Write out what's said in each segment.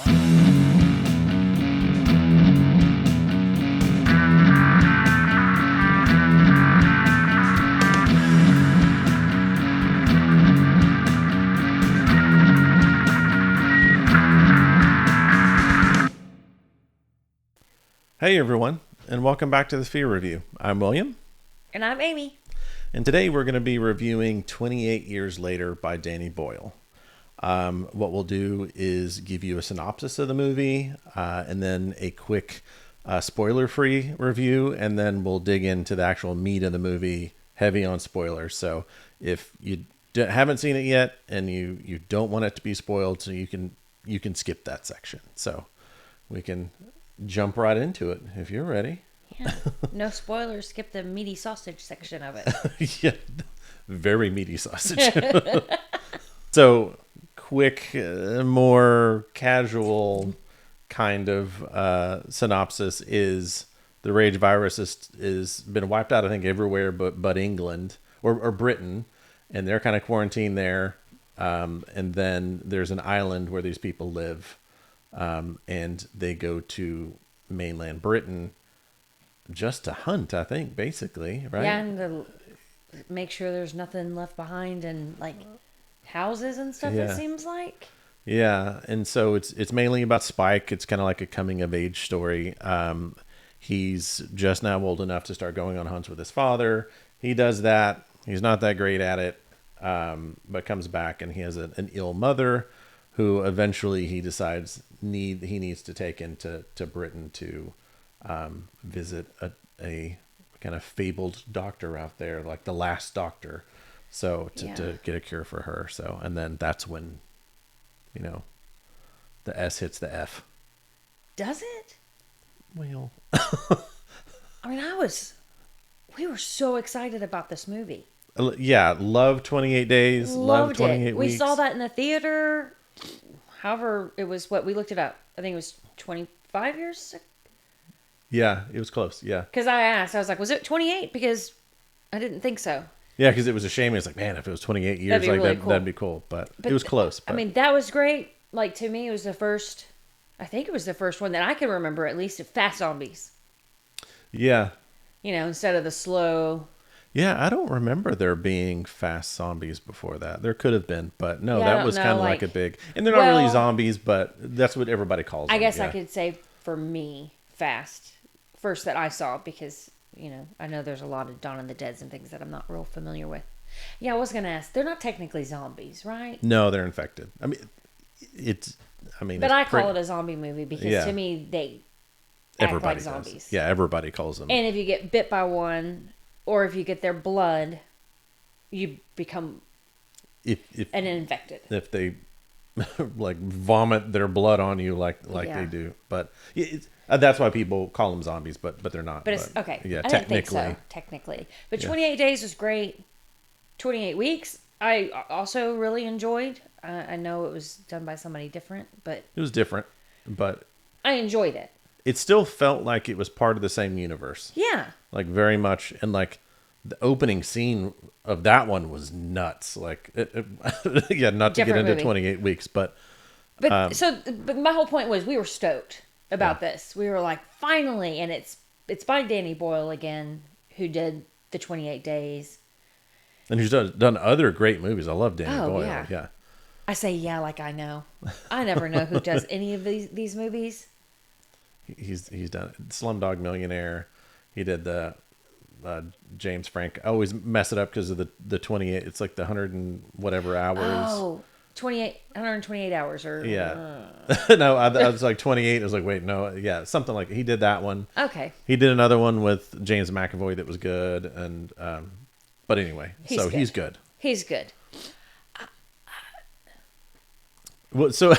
Hey everyone, and welcome back to the Sphere Review. I'm William. And I'm Amy. And today we're going to be reviewing 28 Years Later by Danny Boyle. What we'll do is give you a synopsis of the movie, and then a quick spoiler-free review, and then we'll dig into the actual meat of the movie, heavy on spoilers. So if you haven't seen it yet, and you don't want it to be spoiled, so you can skip that section. So we can jump right into it if you're ready. Yeah. No spoilers. Skip the meaty sausage section of it. Yeah, very meaty sausage. So, quick, more casual kind of synopsis is the rage virus is been wiped out, I think, everywhere but England or Britain, and they're kind of quarantined there. And then there's an island where these people live. And they go to mainland Britain just to hunt, I think, basically, right? Yeah, and to make sure there's nothing left behind and like houses and stuff, Yeah. it seems like. Yeah, and so it's mainly about Spike. It's kind of like a coming of age story. He's just now old enough to start going on hunts with his father. He does that. He's not that great at it, but comes back and he has an ill mother who eventually he decides he needs to take into Britain to visit a kind of fabled doctor out there, like the last doctor, so to get a cure for her. So, and then that's when, the S hits the F. Does it? Well, I mean, we were so excited about this movie. yeah, love 28 Days, love 28 We weeks. saw that in the theater. However, it was what we looked it up. I think it was 25 years. Yeah, it was close. Yeah. Because I was like, was it 28? Because I didn't think so. Yeah, because it was a shame. It's like, man, if it was 28 years, That'd be really cool. that'd be cool. But it was close. But. I mean, that was great. Like, to me, it was the first, I think it was the first one that I can remember, at least, of fast zombies. Yeah. Instead of the slow. Yeah, I don't remember there being fast zombies before that. There could have been, but no, Yeah, that was kind of like a big... And they're not well, really zombies, but that's what everybody calls them. I guess yeah. I could say, for me, fast. First that I saw, because, I know there's a lot of Dawn of the Deads and things that I'm not real familiar with. Yeah, I was going to ask. They're not technically zombies, right? No, they're infected. But I call it a zombie movie because to me, they act like zombies. Does. Yeah, everybody calls them. And if you get bit by one, or if you get their blood, you become an infected. If they like vomit their blood on you like they do. But that's why people call them zombies, but they're not. But it's okay. Yeah, I didn't think so, technically. But 28 Days was great. 28 Weeks, I also really enjoyed. I know it was done by somebody different, but... It was different, but... I enjoyed it. It still felt like it was part of the same universe. Yeah. Like, very much. And, like, the opening scene of that one was nuts. Like, yeah, not to get into movie. 28 Weeks, but... But my whole point was we were stoked about this. We were like, finally, and it's by Danny Boyle again, who did the 28 Days. And who's done other great movies. I love Danny Boyle. Yeah. I say yeah like I know. I never know who does any of these movies. He's done Slumdog Millionaire. He did the James Franco. I always mess it up because of the 28. It's like the 100 and whatever hours. Oh, 128 hours or... Yeah. No, I was like 28. I was like, wait, no. Yeah, something like... He did that one. Okay. He did another one with James McAvoy that was good. And but anyway, he's good. He's good. Well, so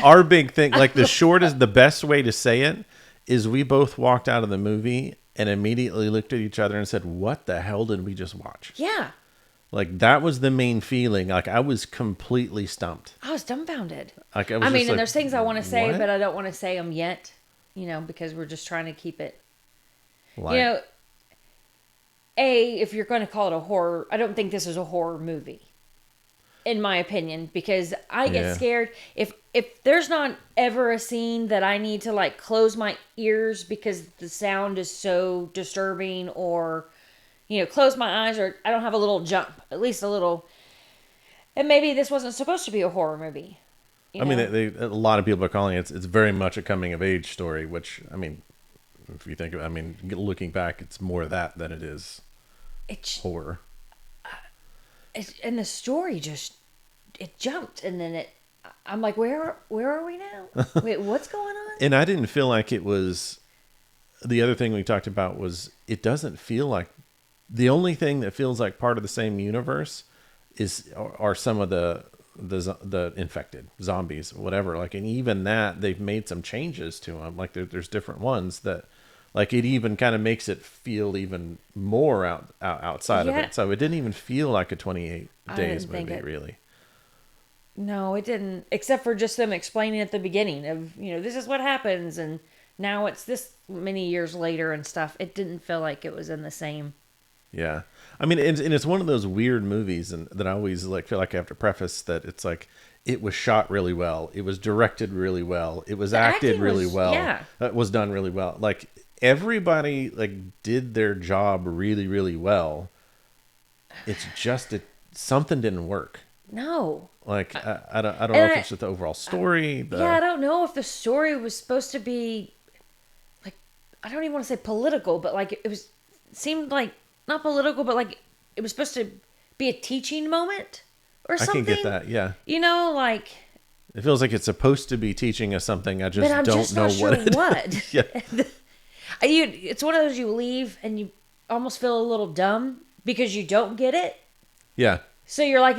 our big thing, like the best way to say it is we both walked out of the movie and immediately looked at each other and said, what the hell did we just watch? Yeah. Like, that was the main feeling. Like, I was completely stumped. I was dumbfounded. Like, and there's things I want to say, but I don't want to say them yet, because we're just trying to keep it. Like, if you're going to call it a horror, I don't think this is a horror movie. in my opinion, because I get Yeah. scared if there's not ever a scene that I need to like close my ears because the sound is so disturbing, or close my eyes, or I don't have a little jump, at least a little. And maybe this wasn't supposed to be a horror movie, you I mean, know. a lot of people are calling it. It's very much a coming of age story. Which I mean, if you think of, I mean, looking back, it's more that than it is It's, horror. and the story just it jumped, and then I'm like, where are we now? Wait, what's going on? And I didn't feel like it was. The other thing we talked about was it doesn't feel like the only thing that feels like part of the same universe are some of the infected zombies, whatever. Like, and even that they've made some changes to them. Like there's different ones that, like, it even kind of makes it feel even more outside of Yeah, it. So it didn't even feel like a 28 I days didn't think movie, it. really. No, it didn't. Except for just them explaining at the beginning of, this is what happens, and now it's this many years later and stuff. It didn't feel like it was in the same. Yeah. I mean, and it's one of those weird movies, and that I always like feel like I have to preface that it's like it was shot really well, it was directed really well, it was The acted acting really was, well, yeah. it was done really well. Like everybody like did their job really, really well. It's just something didn't work. No. Like I don't know And if it's just the overall story. yeah, I don't know if the story was supposed to be, like, I don't even want to say political, but like it seemed like not political, but like it was supposed to be a teaching moment or I something. can get that. Yeah, Like, it feels like it's supposed to be teaching us something. I but just I'm don't just know not sure what. what. Yeah, It's one of those you leave and you almost feel a little dumb because you don't get it. yeah. So you're like,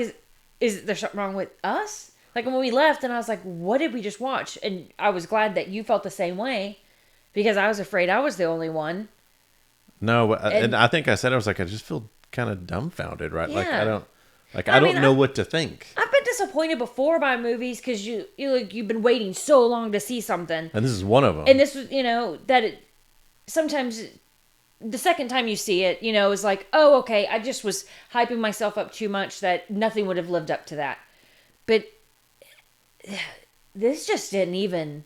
is there something wrong with us? Like when we left, and I was like, what did we just watch? And I was glad that you felt the same way, because I was afraid I was the only one. No, and And I think I said I was like I just feel kind of dumbfounded, right? Like yeah, I I mean, don't know what to think. I've been disappointed before by movies because you've been waiting so long to see something, And this is one of them. and this was that sometimes the second time you see it, is like, oh, okay, I just was hyping myself up too much that nothing would have lived up to that. But this just didn't even,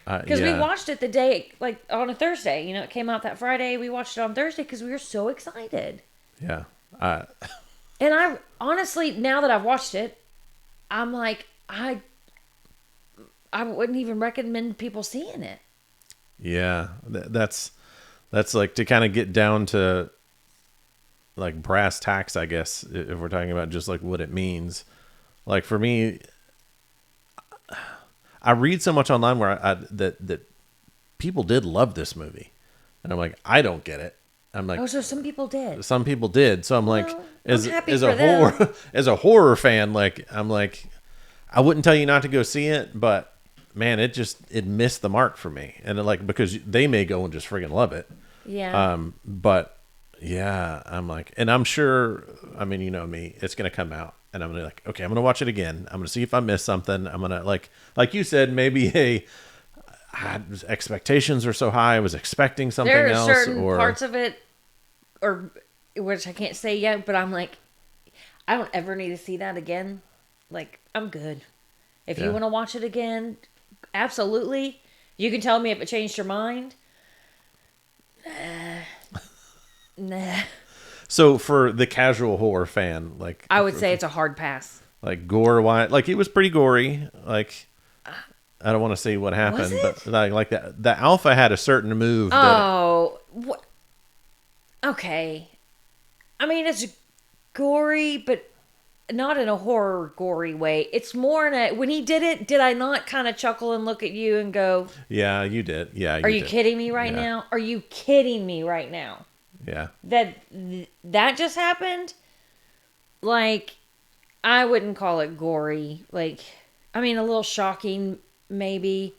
because we Yeah, watched it the day, like on a Thursday. It came out that Friday. We watched it on Thursday because we were so excited. yeah. And I honestly, now that I've watched it, I'm like, I wouldn't even recommend people seeing it. Yeah, that's like to kind of get down to like brass tacks, I guess, if we're talking about just like what it means. Like for me, I read so much online where that people did love this movie, and I'm like, I don't get it. I'm like, Oh, so some people did. some people did, so I'm like, Well, as I'm happy as for a them. horror as a horror fan, like I'm like, I wouldn't tell you not to go see it, but man, it missed the mark for me, and like because they may go and just friggin' love it. Yeah. But yeah, I'm like, and I'm sure, I mean, you know me, it's going to come out and I'm going to like, okay, I'm going to watch it again. I'm going to see if I missed something. I'm going to like you said, maybe expectations are so high. I was expecting something There are else certain or parts of it, or which I can't say yet, but I'm like, I don't ever need to see that again. Like, I'm good. If you Yeah. want to watch it again, absolutely. You can tell me if it changed your mind. Nah. So for the casual horror fan, like I would say it's a hard pass. like gore wise, like it was pretty gory. Like I don't want to say what happened, Was but it? like that the alpha had a certain move that Oh, what? Okay. I mean, it's gory, but not in a horror gory way. It's more in a, when he did it, did I not kind of chuckle and look at you and go, yeah, you did. Yeah, are you did. kidding me right Yeah. now? Are you kidding me right now? Yeah. That just happened? Like, I wouldn't call it gory. Like, I mean, a little shocking, maybe.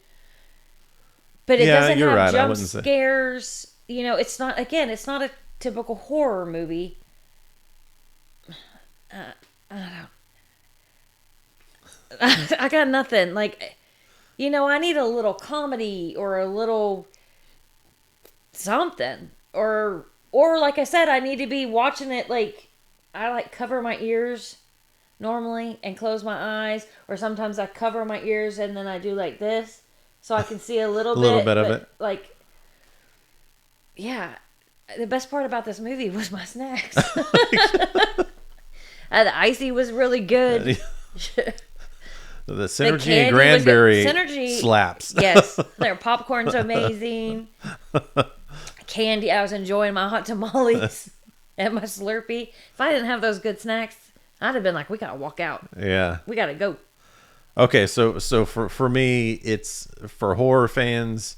But it Yeah, doesn't you're have right. I jump wouldn't say- scares. It's not, again, it's not a typical horror movie. I got nothing. Like, I need a little comedy or a little something. Or like I said, I need to be watching it like, I like cover my ears normally and close my eyes, or sometimes I cover my ears and then I do like this so I can see a little A little bit. bit of But it. like, yeah, the best part about this movie was my snacks. The icy was really good. The synergy candy and cranberry was good. Synergy slaps. Yes, their popcorn's amazing. Candy, I was enjoying my hot tamales and my Slurpee. If I didn't have those good snacks, I'd have been like, we gotta walk out. Yeah. We gotta go. Okay, so for me, it's for horror fans.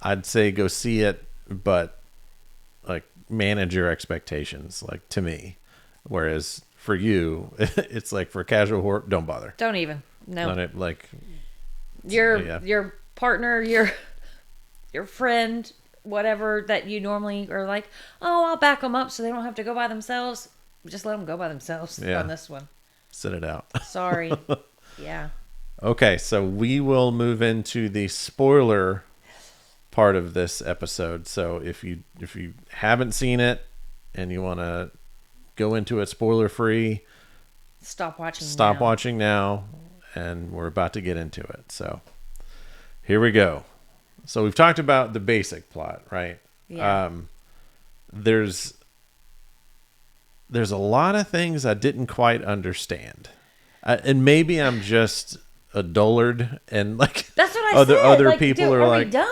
I'd say go see it, but like manage your expectations. Like to me, whereas for you, it's like for casual horror, don't bother. Don't even. No. Not it, like Your partner, your friend, whatever that you normally are like, oh, I'll back them up so they don't have to go by themselves. Just let them go by themselves on this one. Sit it out. Sorry. Yeah. Okay, so we will move into the spoiler part of this episode. So if you haven't seen it and you want to go into it spoiler free, Stop watching now, and we're about to get into it. So here we go. So we've talked about the basic plot, right? Yeah. There's a lot of things I didn't quite understand. And maybe I'm just a dullard, and like That's what I other said. other Like, people dude, are we like dumb?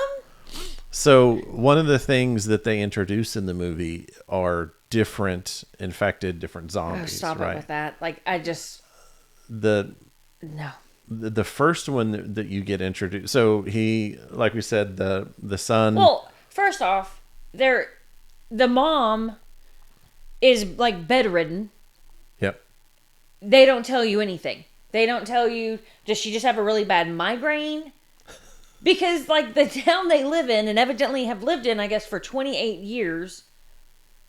So one of the things that they introduce in the movie are different infected, different Oh, zombies. stop right? it with that. Like, I just The no. the first one that you get introduced. So he, like we said, the son. Well, first off, the mom is like bedridden. Yep. They don't tell you anything. They don't tell you, does she just have a really bad migraine? Because, like, the town they live in, and evidently have lived in, I guess, for 28 years,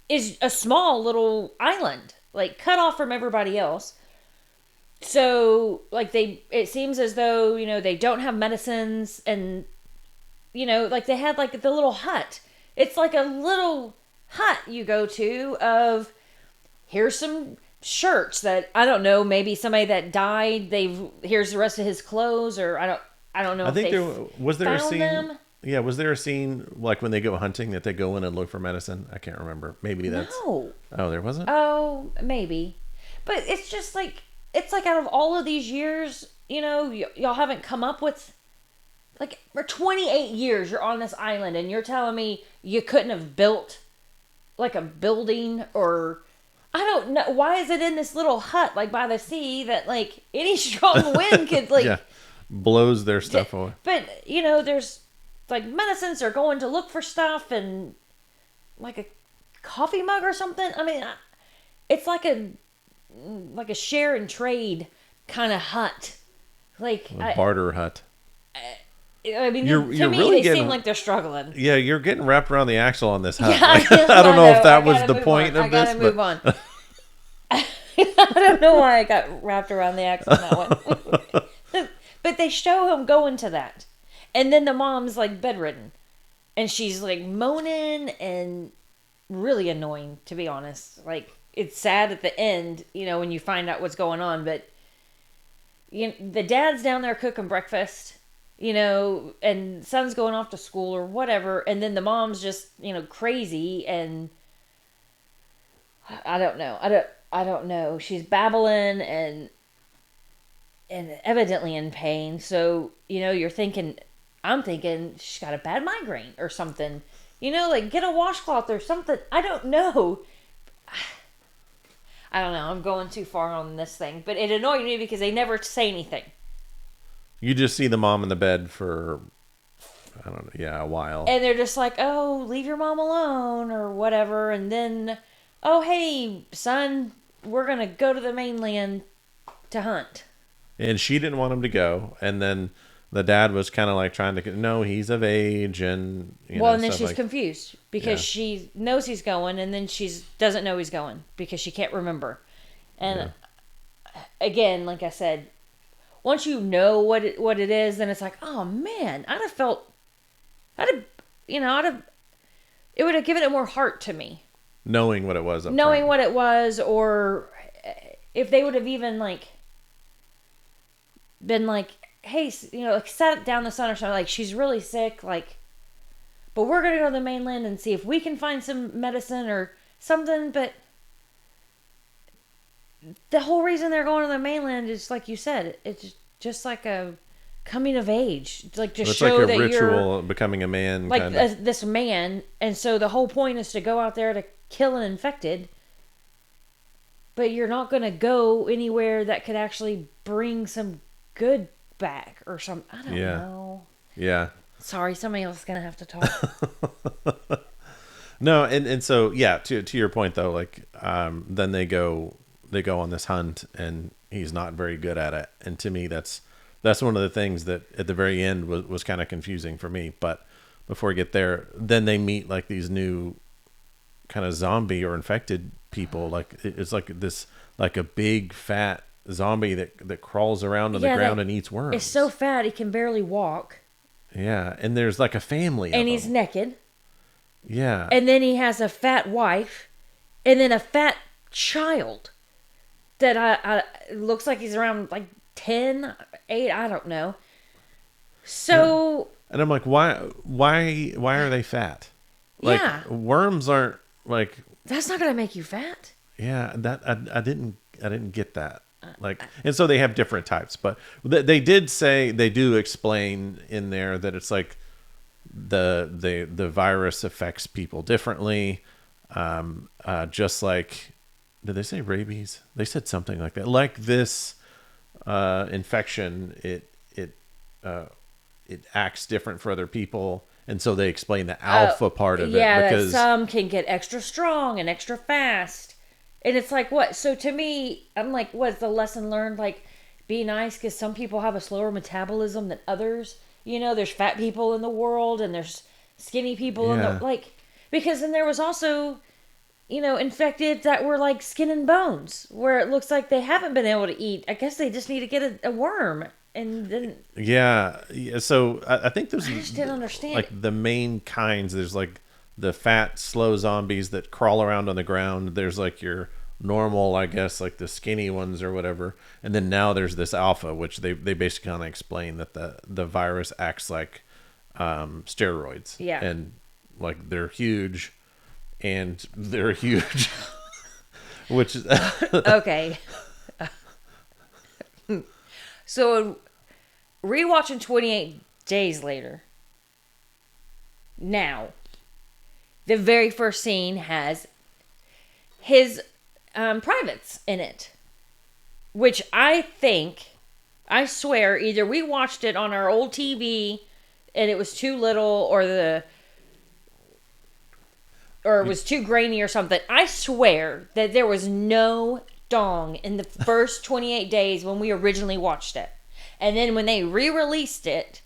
is a small little island, like, cut off from everybody else. So, like, it seems as though, they don't have medicines, and, like, they had, like, the little hut. It's like a little hut you go to of, here's some shirts that, I don't know, maybe somebody that died, here's the rest of his clothes, or I don't know. I think was there a found scene. them. Yeah, was there a scene like when they go hunting that they go in and look for medicine? I can't remember. Maybe that's. No. Oh, there wasn't. Oh, maybe. But it's just like, it's like out of all of these years, y'all haven't come up with, like, for 28 years you're on this island and you're telling me you couldn't have built like a building, or I don't know, why is it in this little hut like by the sea that like any strong wind could like Yeah, blows their stuff away. But there's like medicines, are going to look for stuff, and like a coffee mug or something. I mean, it's like a share and trade kind of hut, like A barter hut. I mean, You're to me, really they getting- seem like they're struggling. Yeah, you're getting wrapped around the axle on this hut. Yeah, Like, I don't know if that was gotta the move point on. of this, I gotta move on. I don't know why I got wrapped around the axle on that one. But they show him going to that. And then the mom's like bedridden. And she's like moaning and really annoying, to be honest. Like, it's sad at the end, when you find out what's going on. But the dad's down there cooking breakfast, and son's going off to school or whatever. And then the mom's just, crazy. And I don't know. I don't know. She's babbling and evidently in pain. So, I'm thinking she's got a bad migraine or something. Like, get a washcloth or something. I don't know. I don't know. I'm going too far on this thing. But it annoyed me because they never say anything. You just see the mom in the bed for, I don't know, yeah, a while. And they're just like, oh, leave your mom alone or whatever. And then, oh, hey, son, we're going to go to the mainland to hunt. And she didn't want him to go. And then the dad was kind of like trying to, no, he's of age. And, and then she's like, confused because she knows he's going, and then she doesn't know he's going because she can't remember. And again, like I said, once you know what it is, then it's like, oh man, it would have given it more heart to me. knowing what it was. Knowing what it was, or if they would have even like been like, hey, like sat down the sun or something, like she's really sick, like, but we're gonna go to the mainland and see if we can find some medicine or something. But the whole reason they're going to the mainland is, like you said, it's just like a coming of age, like to It's show like a that ritual becoming a man, like kind of. this man, and so the whole point is to go out there to kill an infected. But you're not going to go anywhere that could actually bring some good back or some. I don't know. Yeah. Sorry, somebody else is going to have to talk. No, and so yeah, to your point though, like then they go on this hunt and he's not very good at it. And to me that's one of the things that at the very end was kind of confusing for me. But before we get there, then they meet like these new kind of zombie or infected people. Like it's like this, like a big fat zombie that crawls around on the ground and eats worms. It's so fat he can barely walk. Yeah, and there's like a family and of he's them. naked. Yeah. And then he has a fat wife and then a fat child that I looks like he's around like 10, 8, I don't know. So and I'm like, why are they fat? Like worms aren't like, that's not gonna make you fat. Yeah, that I didn't get that. Like, and so they have different types, but they do explain in there that it's like the virus affects people differently. Just like, did they say rabies? They said something like that. Like this infection, it acts different for other people. And so they explain the alpha part of it. Yeah, because that some can get extra strong and extra fast. And it's like, what? So to me, I'm like, what's the lesson learned? Like, be nice because some people have a slower metabolism than others. You know, there's fat people in the world and there's skinny people in the, like, because then there was also, you know, infected that were like skin and bones where it looks like they haven't been able to eat. I guess they just need to get a worm. And then so I think there's, I just didn't understand, like, the main kinds. There's like the fat slow zombies that crawl around on the ground. There's like your normal, I guess, like the skinny ones or whatever, and then now there's this alpha, which they basically kind of explain that the virus acts like steroids. And like they're huge which is okay. So, rewatching 28 Days Later, now, the very first scene has his privates in it. Which I swear, either we watched it on our old TV and it was too little, or it was too grainy or something. I swear that there was no dong in the first 28 days when we originally watched it. And then when they re-released it,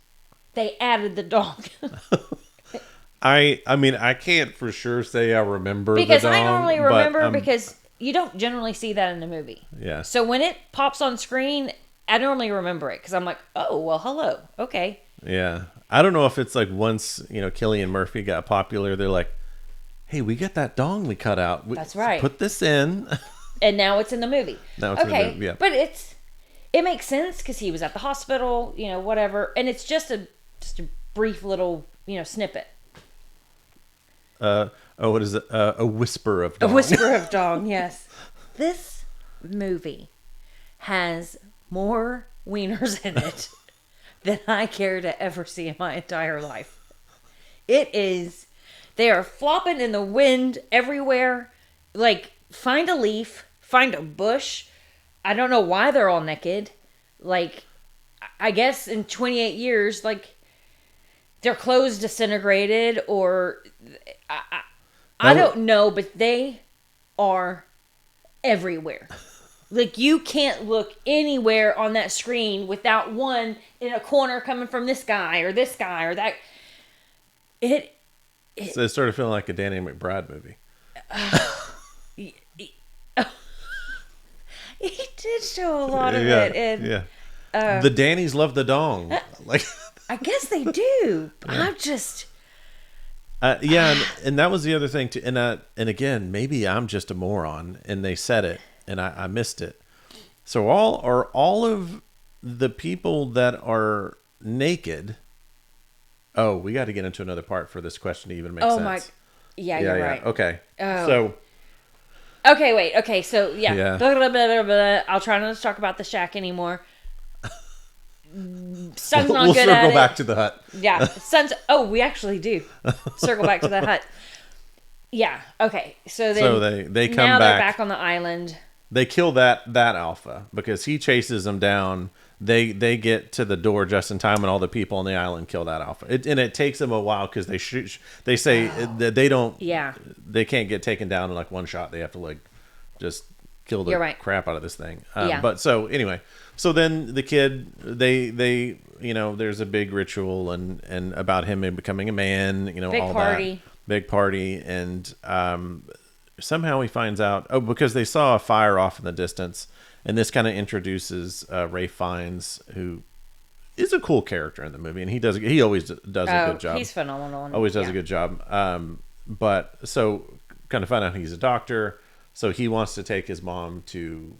they added the dong. I mean, I can't for sure say I remember because the dong, I normally remember but, because you don't generally see that in a movie. Yeah. So when it pops on screen, I normally remember it because I'm like, oh, well, hello. Okay. Yeah. I don't know if it's like once, you know, Cillian Murphy got popular, they're like, hey, we got that dong we cut out. That's right. Put this in. And now it's in the movie. Now it's in the movie, yeah. But it makes sense because he was at the hospital, you know, whatever. And it's just a brief little, you know, snippet. What is it? A whisper of dong. A whisper of dong, yes. This movie has more wieners in it than I care to ever see in my entire life. It is, they are flopping in the wind everywhere. Like, find a leaf, find a bush. I don't know why they're all naked. Like, I guess in 28 years, like, their clothes disintegrated, or I don't know, but they are everywhere. Like, you can't look anywhere on that screen without one in a corner coming from this guy or that. So it started feeling like a Danny McBride movie. He did show a lot of it. And, the Dannies love the dong. Like, I guess they do. Yeah. I'm just... and that was the other thing too. And again, maybe I'm just a moron and they said it and I missed it. So all of the people that are naked. Oh, we got to get into another part for this question to even make Oh my. sense. Yeah, Yeah, you're yeah. right. Okay. Oh. So Okay, wait. Okay, so yeah. yeah, Blah, blah, blah, blah, blah. I'll try not to talk about the shack anymore. Son's not we'll good at circle it. back to the hut. Yeah, son's. Oh, we actually do circle back to the hut. Yeah. Okay. So then So they come now they're back. back on the island. They kill that alpha because he chases them down. They get to the door just in time, and all the people on the island kill that alpha. And it takes them a while because they say that they don't. Yeah. They can't get taken down in like one shot. They have to like just kill the You're right. crap out of this thing. Yeah. But so anyway, so then the kid they there's a big ritual and about him becoming a man. Big all party. that big party and somehow he finds out because they saw a fire off in the distance, and this kind of introduces Ray Fiennes, who is a cool character in the movie, and he always does a good job. He's phenomenal. Always does a good job. But so kind of find out he's a doctor, so he wants to take his mom to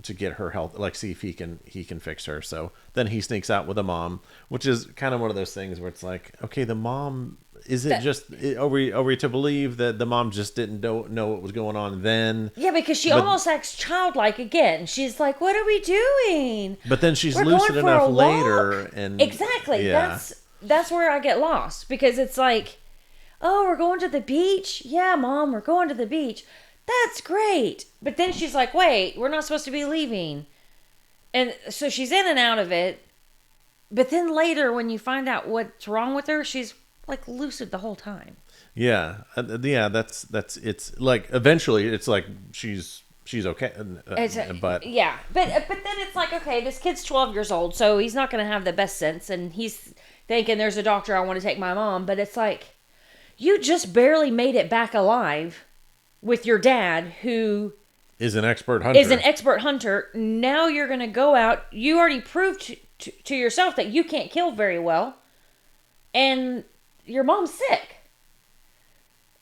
get her health, like see if he can fix her. So then he sneaks out with the mom, which is kind of one of those things where it's like, okay, the mom. Are we to believe that the mom just didn't know what was going on then? Yeah, because she almost acts childlike again. She's like, "What are we doing?" But then she's We're lucid going for enough a later, walk. and Exactly. yeah. That's where I get lost because it's like, "Oh, we're going to the beach." Yeah, Mom, we're going to the beach. That's great. But then she's like, "Wait, we're not supposed to be leaving," and so she's in and out of it. But then later, when you find out what's wrong with her, she's like lucid the whole time. Yeah, That's it's like eventually it's like she's okay, but yeah, but then it's like, okay, this kid's 12 years old, so he's not going to have the best sense, and he's thinking there's a doctor, I want to take my mom, but it's like, you just barely made it back alive with your dad, who is an expert hunter. Now you're going to go out. You already proved to yourself that you can't kill very well, and your mom's sick.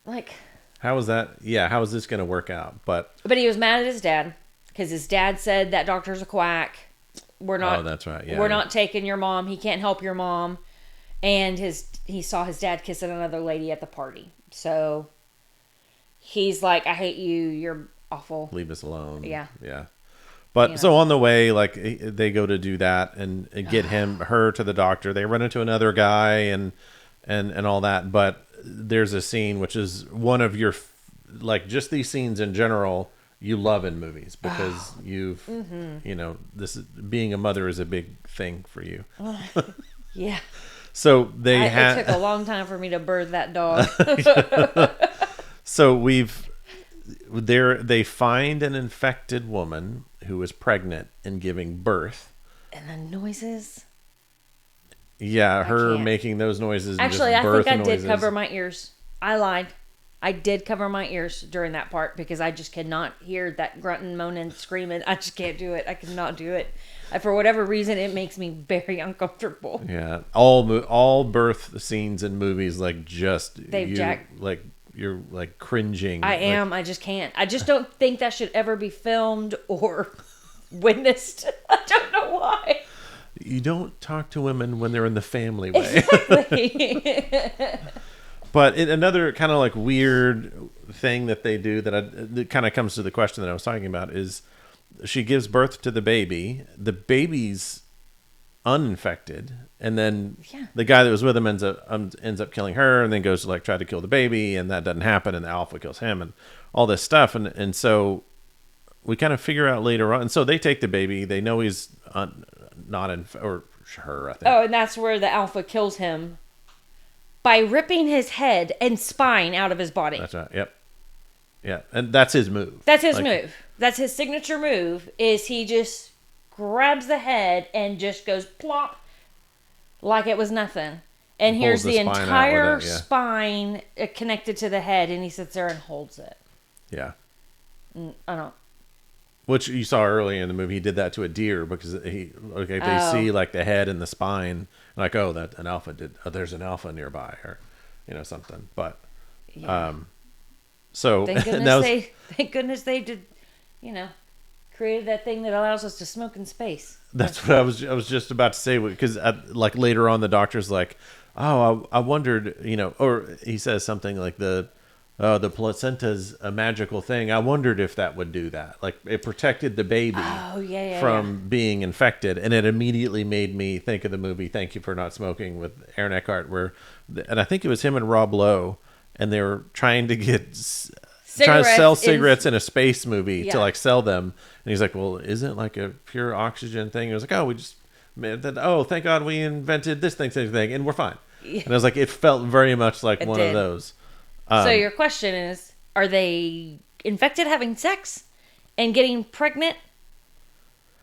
Like, how is that? Yeah, how is this going to work out? But he was mad at his dad because his dad said that doctor's a quack. We're not. Oh, that's right. Yeah, we're not taking your mom. He can't help your mom. And he saw his dad kissing another lady at the party. So he's like, I hate you. You're awful. Leave us alone. Yeah. Yeah. But so on the way, like they go to do that and get her to the doctor. They run into another guy and all that. But there's a scene which is one of your like just these scenes in general you love in movies because you've this is, being a mother is a big thing for you. Yeah. So it took a long time for me to birth that dog. So they find an infected woman who is pregnant and giving birth. And the noises. Yeah, her making those noises. Actually, and just I think I noises. did cover my ears. I lied. I did cover my ears during that part because I just cannot hear that grunting, moaning, screaming. I just can't do it. I cannot do it. For whatever reason, it makes me very uncomfortable. Yeah, all birth scenes in movies you're like cringing. I am. I just can't. I just don't think that should ever be filmed or witnessed. I don't know why. You don't talk to women when they're in the family way. Exactly. But another kind of like weird thing that they do that kind of comes to the question that I was talking about is she gives birth to the baby. The baby's uninfected, and then the guy that was with him ends up killing her, and then goes to like try to kill the baby, and that doesn't happen, and the alpha kills him, and all this stuff, and so we kind of figure out later on. And so they take the baby. They know he's not or her, I think. Oh, and that's where the alpha kills him by ripping his head and spine out of his body. That's right. Yep. Yeah, and that's his move. That's his move. That's his signature move. Is he just grabs the head and just goes plop like it was nothing. And here's the entire spine connected to the head, and he sits there and holds it. Yeah. I don't. Which you saw earlier in the movie, he did that to a deer because they see like the head and the spine, like, oh, that an alpha did. Oh, there's an alpha nearby, or something. But so thank goodness they did, created that thing that allows us to smoke in space. That's what I was just about to say, because like later on the doctor's like, oh, I wondered, or he says something like the placenta's a magical thing. I wondered if that would do that. Like it protected the baby from being infected, and it immediately made me think of the movie Thank You for Not Smoking with Aaron Eckhart, and I think it was him and Rob Lowe, and they were trying to sell cigarettes in a space movie to like sell them. And he's like, well, isn't like a pure oxygen thing? And I was like, oh, thank God we invented this thing, and we're fine. Yeah. And I was like, it felt very much like one of those. So your question is, are they infected having sex and getting pregnant?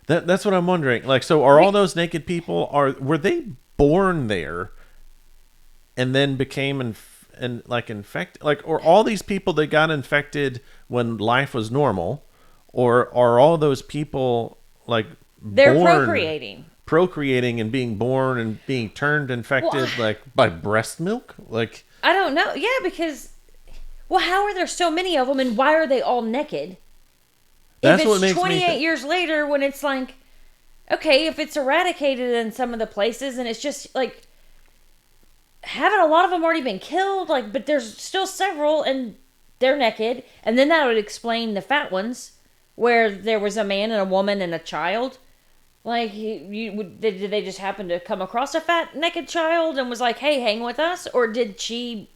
That's what I'm wondering. Like, so are all those naked people, were they born there and then became infected? Like, or all these people that got infected when life was normal, or are all those people like they're procreating and being born and being turned infected like by breast milk? Like, I don't know. Yeah, because how are there so many of them, and why are they all naked? That's if what it's makes 28 years later, when it's like, okay, if it's eradicated in some of the places, and it's just like, haven't a lot of them already been killed? Like, but there's still several, and they're naked, and then that would explain the fat ones, where there was a man and a woman and a child. Like, did they just happen to come across a fat naked child and was like, "Hey, hang with us," or did she?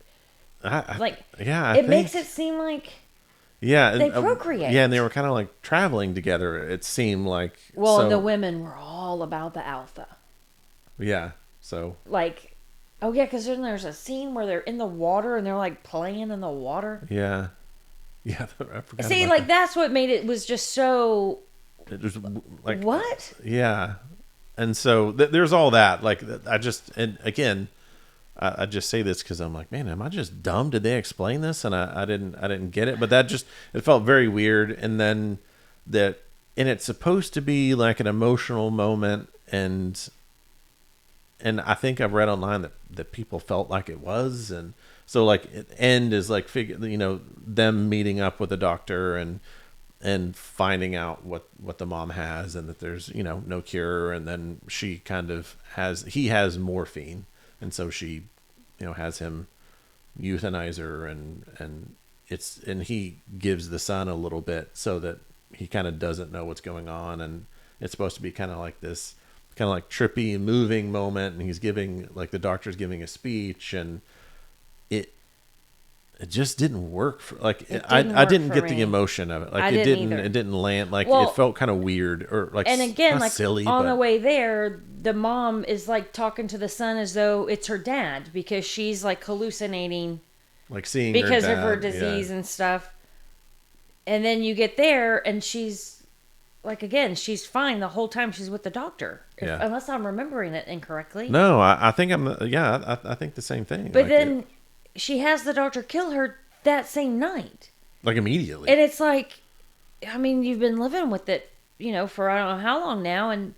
It makes it seem like they procreate. And they were kind of like traveling together. It seemed like. Well, and the women were all about the alpha. Yeah. So. Like, oh yeah, because then there's a scene where they're in the water and they're like playing in the water. Yeah. Yeah. I forgot. See, like that's what made it was just so. It was like what? Yeah. And so there's all that. Like I just say this because I'm like, man, am I just dumb? Did they explain this? And I didn't get it. But it felt very weird. And then it's supposed to be like an emotional moment, and I think I've read online that people felt like it was, and so like end is like them meeting up with the doctor and finding out what the mom has, and that there's no cure, and then she kind of he has morphine, and so she has him euthanize her, and he gives the son a little bit so that he kind of doesn't know what's going on, and it's supposed to be kind of like this kind of like trippy moving moment, and he's giving like the doctor's giving a speech, and it just didn't work for like I didn't get the emotion of it. Like it didn't land. Like it felt kind of weird, or like, and again, like silly. On the way there, the mom is like talking to the son as though it's her dad, because she's like hallucinating, like seeing because her dad, of her disease and stuff. And then you get there, and she's like, again, she's fine the whole time she's with the doctor. Unless I'm remembering it incorrectly. No, I think I think the same thing. But then she has the doctor kill her that same night. Like immediately. And it's like, I mean, you've been living with it, for I don't know how long now. And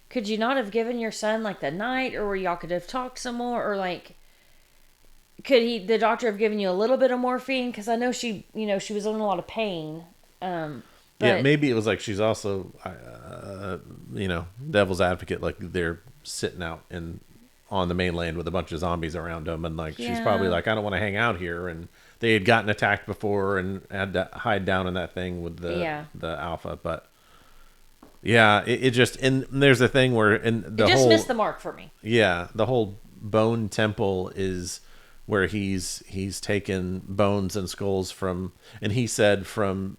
could you not have given your son like the night, or where y'all could have talked some more, or like, could the doctor have given you a little bit of morphine? Because I know she was in a lot of pain. Yeah, maybe it was like she's also, devil's advocate. Like they're sitting out on the mainland with a bunch of zombies around them, and like she's probably like, I don't want to hang out here. And they had gotten attacked before and had to hide down in that thing with the alpha. But yeah, it just, and there's a thing where it just missed the mark for me. Yeah, the whole bone temple is where he's taken bones and skulls from, and he said from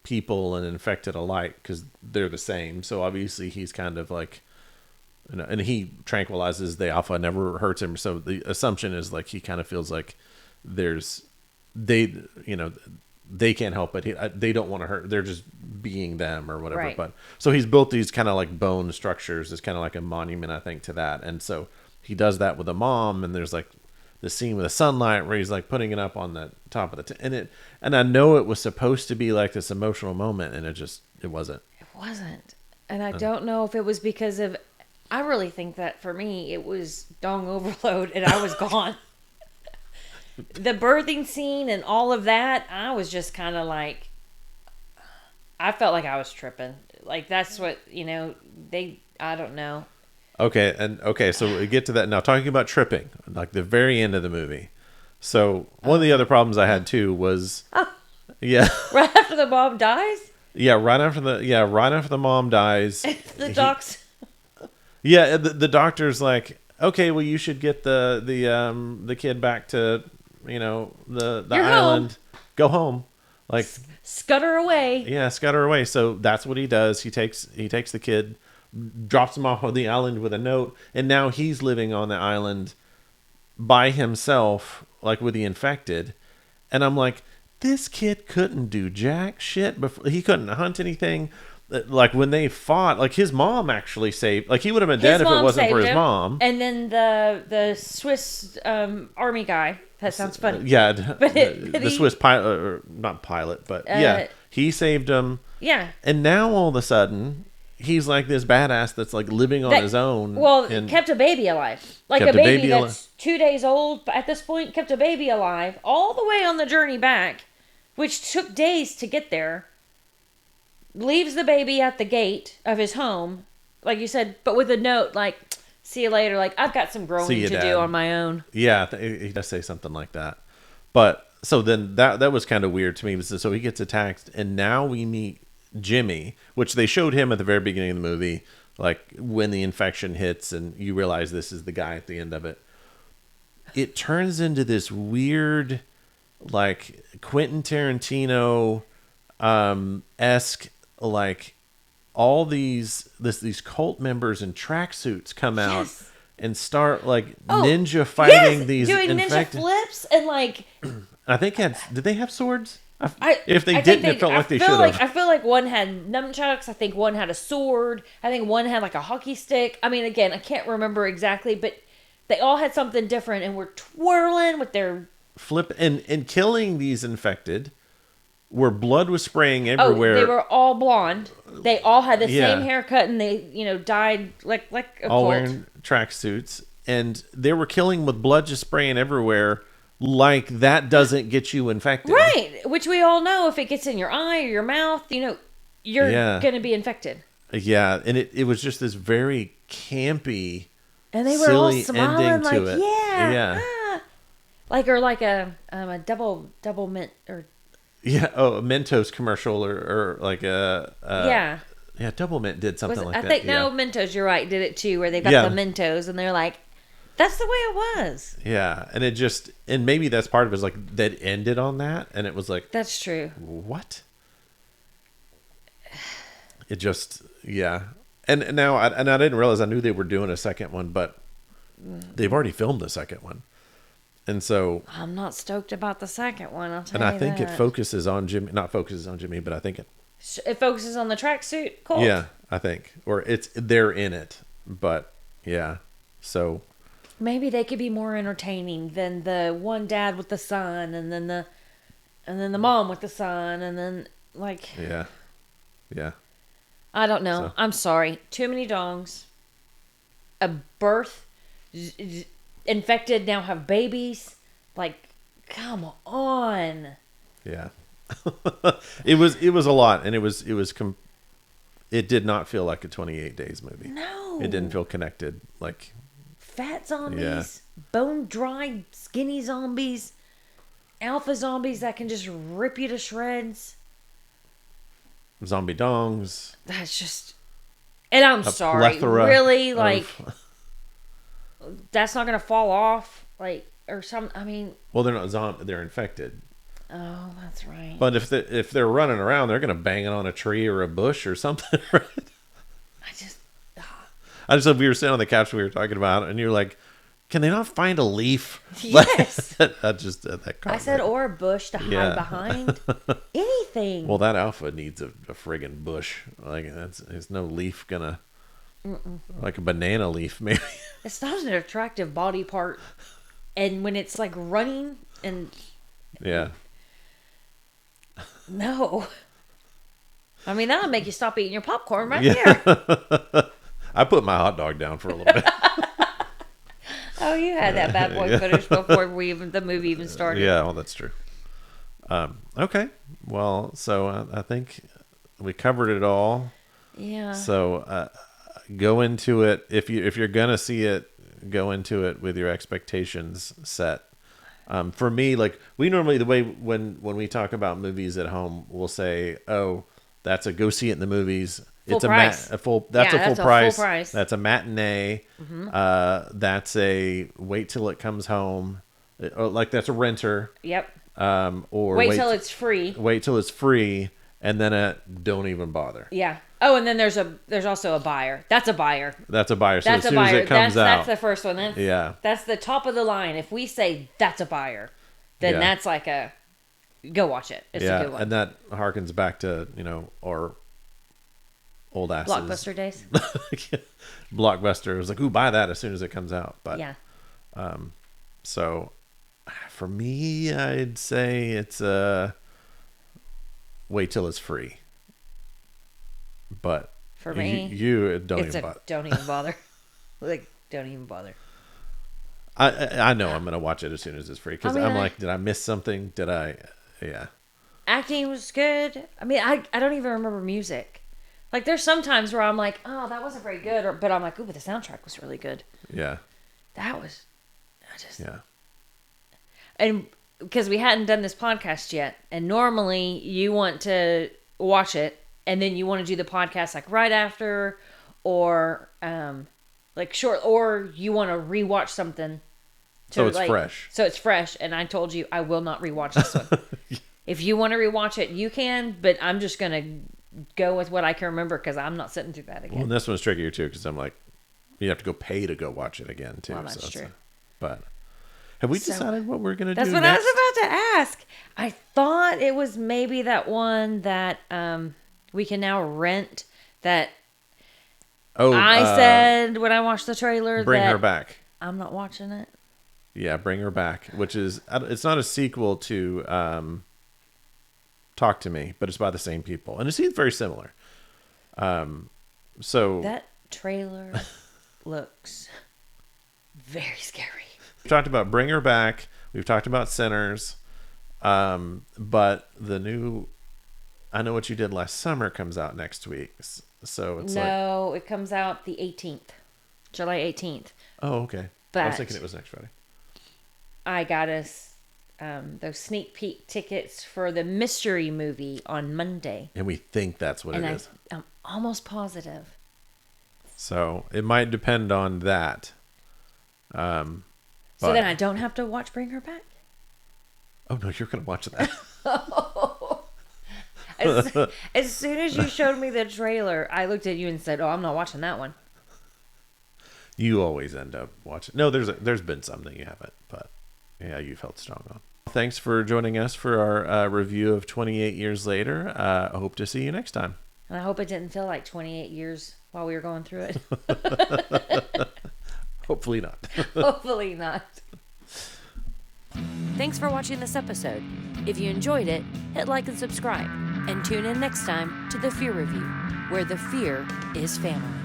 people and infected alike, because they're the same. So obviously he's kind of like, and he tranquilizes the alpha, never hurts him. So the assumption is like he kind of feels like they can't help it. They don't want to hurt. They're just being them or whatever. Right. But so he's built these kind of like bone structures. It's kind of like a monument, I think, to that. And so he does that with the mom, and there's like the scene with the sunlight where he's like putting it up on the top of and I know it was supposed to be like this emotional moment, and it wasn't. It wasn't. And I don't know if it was because of, I really think that for me, it was dong overload, and I was gone. The birthing scene and all of that, I was just kind of like, I felt like I was tripping. Like that's what I don't know. Okay, so we get to that now. Talking about tripping, like the very end of the movie. So one of the other problems I had too was, yeah, Right after the mom dies, right after the mom dies, the doc's the doctor's like, okay, well you should get the kid back to the You're island, home. go home, like Scutter away. yeah, scatter away. So that's what he does. He takes the kid, drops him off on the island with a note, and now he's living on the island by himself, like with the infected. And I'm like, this kid couldn't do jack shit before. He couldn't hunt anything. Like when they fought, like his mom actually saved. Like he would have been dead if it wasn't for his mom. And then the Swiss army guy. That sounds funny. Yeah, the Swiss pilot, or not pilot, but yeah, he saved him. Yeah. And now all of a sudden, he's like this badass that's like living on his own. Well, and kept a baby alive. Like a baby that's 2 days old at this point, kept a baby alive all the way on the journey back, which took days to get there. Leaves the baby at the gate of his home, like you said, but with a note like, see you later. Like, I've got some growing to do on my own. Yeah, he does say something like that. But so then that was kind of weird to me. So he gets attacked, and now we meet Jimmy, which they showed him at the very beginning of the movie, like when the infection hits and you realize this is the guy at the end of it. It turns into this weird, like Quentin Tarantino esque, like all these cult members in tracksuits come out. Yes. And start like ninja fighting these doing infected. Ninja flips and like. I think did they have swords? If they didn't, it felt like they should have. I feel like one had nunchucks. I think one had a sword. I think one had like a hockey stick. I mean, again, I can't remember exactly, but they all had something different and were twirling with their flip and killing these infected. Where blood was spraying everywhere. Oh, they were all blonde. They all had the same haircut, and they, died like a all cult. Wearing tracksuits, and they were killing with blood just spraying everywhere. Like that doesn't get you infected, right? Which we all know, if it gets in your eye or your mouth, you're gonna be infected. Yeah, and it was just this very campy, and they were all smiling ending like, to it. Yeah, like a double mint or. Yeah, a Mentos commercial or like a Double Mint did something like that. I think Mentos. You're right. Did it too, where they got the Mentos and they're like, that's the way it was. Yeah, and it just maybe that's part of it is like that ended on that, and it was like that's true. What? It just and now I didn't realize I knew they were doing a second one, but they've already filmed the second one. And so I'm not stoked about the second one. I'll tell you. And I think it focuses on Jimmy. Not focuses on Jimmy, but I think it focuses on the tracksuit cult. Yeah, I think, or they're in it, but yeah. So maybe they could be more entertaining than the one dad with the son, and then the mom with the son, and then like yeah. I don't know. So. I'm sorry. Too many dongs. A birth. Infected now have babies. Like, come on. Yeah. it was a lot, and it did not feel like a 28 Days movie. No. It didn't feel connected. Like fat zombies, bone dry, skinny zombies, alpha zombies that can just rip you to shreds. Zombie dongs. That's just, and I'm sorry, really, like. That's not gonna fall off, like, or some. I mean, well, they're not zombie; they're infected. Oh, that's right. But if they're running around, they're gonna bang it on a tree or a bush or something, right? I just we were sitting on the couch, we were talking about it, and you're like, "Can they not find a leaf?" Yes. that I said, or a bush to hide behind. Anything. Well, that alpha needs a friggin' bush. Like there's no leaf gonna. Like a banana leaf, maybe. It's not an attractive body part, and when it's like running and no, I mean that'll make you stop eating your popcorn right there. I put my hot dog down for a little bit. Oh, you had that bad boy footage before the movie even started. Yeah, well, that's true. Okay, well, so I think we covered it all. Yeah. So go into it if you're gonna see it. Go into it with your expectations set. For me, like we normally the way when we talk about movies at home, we'll say, "Oh, that's a go see it in the movies." Full It's price. a full. That's Yeah, a full that's a price. full price. That's a matinee. That's a wait till it comes home. Like that's a renter. Yep. Or Wait till it's free. Wait till it's free, and then don't even bother. Yeah. Oh, and then there's also a buyer. That's a buyer. That's a buyer. So That's as a soon buyer. as it comes out, That's the first one. That's the top of the line. If we say that's a buyer, then that's like a go watch it. It's a good one. And that harkens back to our old asses. Blockbuster days. Blockbuster was like, "Ooh, buy that as soon as it comes out." But yeah. So for me, I'd say it's wait till it's free. But for me, you don't even bother. Don't even bother. Like, don't even bother. I know I'm gonna watch it as soon as it's free because I'm like, did I miss something? Did I? Yeah. Acting was good. I mean, I don't even remember music. Like, there's some times where I'm like, oh, that wasn't very good, but I'm like, ooh, but the soundtrack was really good. Yeah. That was. Yeah. And because we hadn't done this podcast yet, and normally you want to watch it and then you want to do the podcast like right after, or like short, or you want to rewatch something. So it's fresh. So it's fresh, and I told you I will not rewatch this one. If you want to rewatch it, you can, but I'm just gonna go with what I can remember because I'm not sitting through that again. Well, and this one's trickier too because I'm like, you have to go pay to go watch it again too. Well, that's true. But have we decided what we're gonna do? That's what next? I was about to ask. I thought it was maybe that one that we can now rent. That I said when I watched the trailer. Bring Her Back. I'm not watching it. Yeah, Bring Her Back, which is it's not a sequel to Talk to Me, but it's by the same people, and it seems very similar. So that trailer looks very scary. We've talked about Bring Her Back. We've talked about Sinners, but the new I Know What You Did Last Summer comes out next week. So it's it comes out the 18th, July 18th. Oh, okay. But I was thinking it was next Friday. I got us those sneak peek tickets for the mystery movie on Monday. And we think that's what it is. I'm almost positive. So it might depend on that. So then I don't have to watch Bring Her Back? Oh, no, you're going to watch that. As soon as you showed me the trailer, I looked at you and said, oh, I'm not watching that one. You always end up watching. No, there's been some that you haven't, but yeah, you felt strong on. Thanks for joining us for our review of 28 Years Later. I hope to see you next time. And I hope it didn't feel like 28 years while we were going through it. Hopefully not. Hopefully not. Thanks for watching this episode. If you enjoyed it, hit like and subscribe. And tune in next time to The Fear Review, where the fear is family.